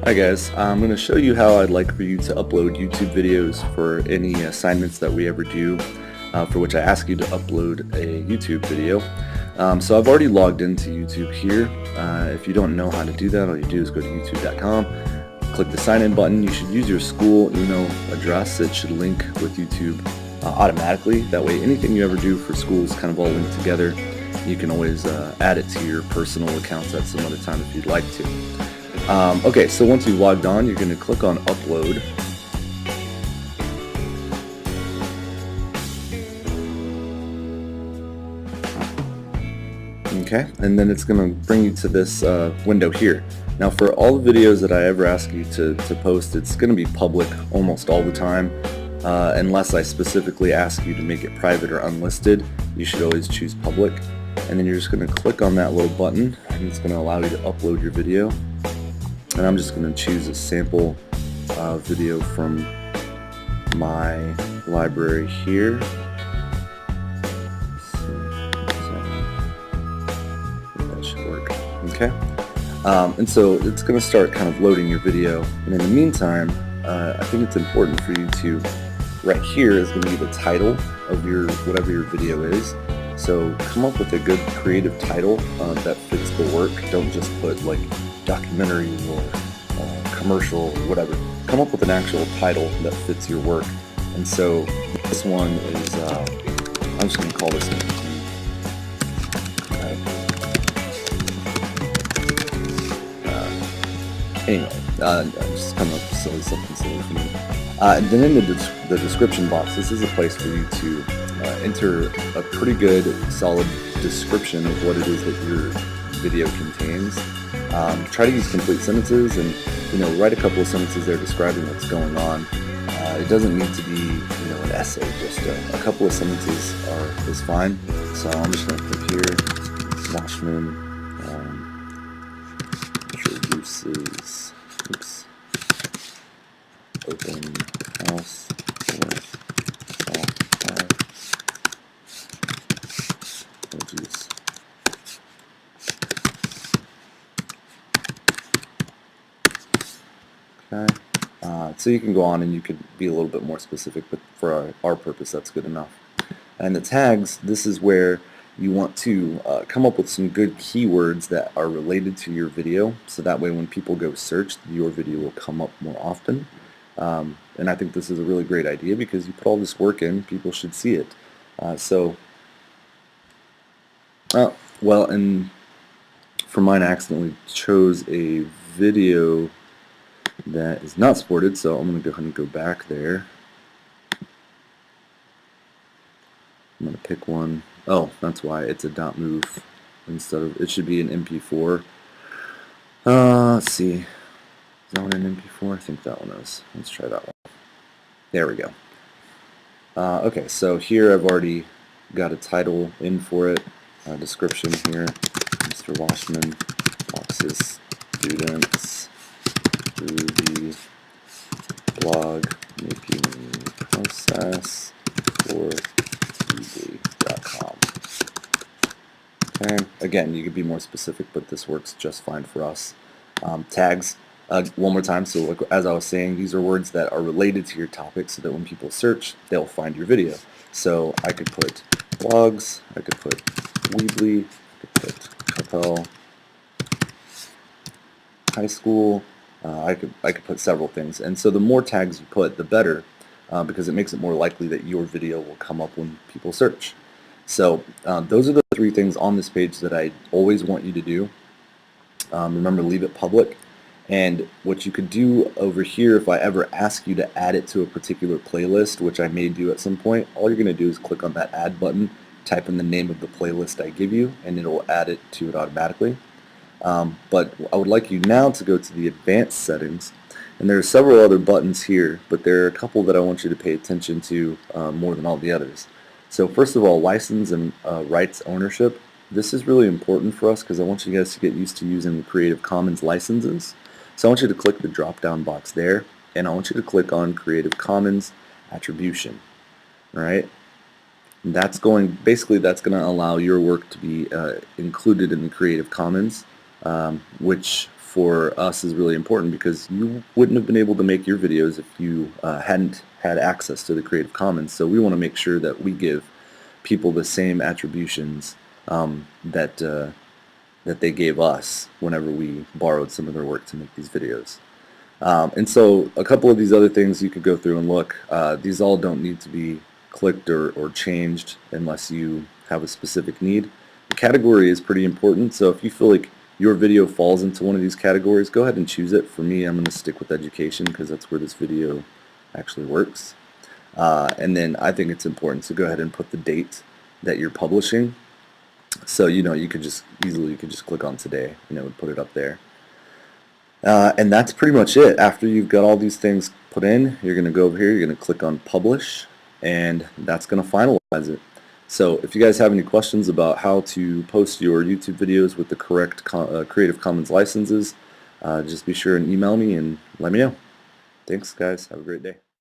Hi guys, I'm going to show you how I'd like for you to upload YouTube videos for any assignments that we ever do, for which I ask you to upload a YouTube video. So I've already logged into YouTube here. If you don't know how to do that, all you do is go to youtube.com, click the sign in button. You should use your school email address. It should link with YouTube automatically. That way anything you ever do for school is kind of all linked together. You can always add it to your personal accounts at some other time if you'd like to. Okay, so once you've logged on, you're going to click on Upload. Okay, and then it's going to bring you to this window here. Now for all the videos that I ever ask you to post, it's going to be public almost all the time. Unless I specifically ask you to make it private or unlisted, you should always choose public. And then you're just going to click on that little button, and it's going to allow you to upload your video. And I'm just going to choose a sample video from my library here. That should work. Okay. And so it's going to start kind of loading your video. And in the meantime, I think it's important for you to, right here is going to be the title of your whatever your video is. So come up with a good creative title that fits the work. Don't just put like documentary or commercial or whatever. Come up with an actual title that fits your work. And so this one is, I'm just going to call this one. Anyway, just come up with something silly for me. And then in the description box, this is a place for you to enter a pretty good, solid description of what it is that your video contains. Try to use complete sentences, and write a couple of sentences there describing what's going on. It doesn't need to be an essay. Just a couple of sentences is fine. So I'm just going to click here. Washman introduces open house for software produce. Okay. So you can go on and you could be a little bit more specific, but for our purpose that's good enough. And the tags, this is where you want to come up with some good keywords that are related to your video, so that way when people go search, your video will come up more often. And I think this is a really great idea because you put all this work in, people should see it. Well, and for mine I accidentally chose a video that is not supported, so I'm going to go ahead and go back there. I'm going to pick one. Oh, that's why it's a .mov instead of, it should be an MP4. Let's see. Is that one an MP4? I think that one is. Let's try that one. There we go. Okay, so here I've already got a title in for it. Description here. Mr. Washman walks his students through the blog making process for eBay.com. Okay. Again, you could be more specific, but this works just fine for us. Tags, one more time. So like, as I was saying, these are words that are related to your topic so that when people search, they'll find your video. So I could put blogs, I could put Weebly, I could put Capel, high school, I could put several things. And so the more tags you put, the better, because it makes it more likely that your video will come up when people search. So those are the three things on this page that I always want you to do. Remember, leave it public. And what you could do over here, if I ever ask you to add it to a particular playlist, which I may do at some point, all you're going to do is click on that add button, type in the name of the playlist I give you, and it'll add it to it automatically. But I would like you now to go to the advanced settings, and there are several other buttons here, but there are a couple that I want you to pay attention to more than all the others. So first of all, license and rights ownership. This is really important for us because I want you guys to get used to using the Creative Commons licenses. So I want you to click the drop down box there, and I want you to click on Creative Commons Attribution. Alright? That's going to allow your work to be included in the Creative Commons, which for us is really important because you wouldn't have been able to make your videos if you hadn't had access to the Creative Commons. So we want to make sure that we give people the same attributions that they gave us whenever we borrowed some of their work to make these videos. And so a couple of these other things you could go through and look. These all don't need to be clicked or changed unless you have a specific need. The category is pretty important, so if you feel like your video falls into one of these categories, go ahead and choose it. For me, I'm going to stick with education because that's where this video actually works. And then I think it's important to go ahead and put the date that you're publishing. So you could just easily click on today and it would put it up there. And that's pretty much it. After you've got all these things put in, you're going to go over here, you're going to click on publish, and that's going to finalize it. So if you guys have any questions about how to post your YouTube videos with the correct Creative Commons licenses, just be sure and email me and let me know. Thanks guys, have a great day.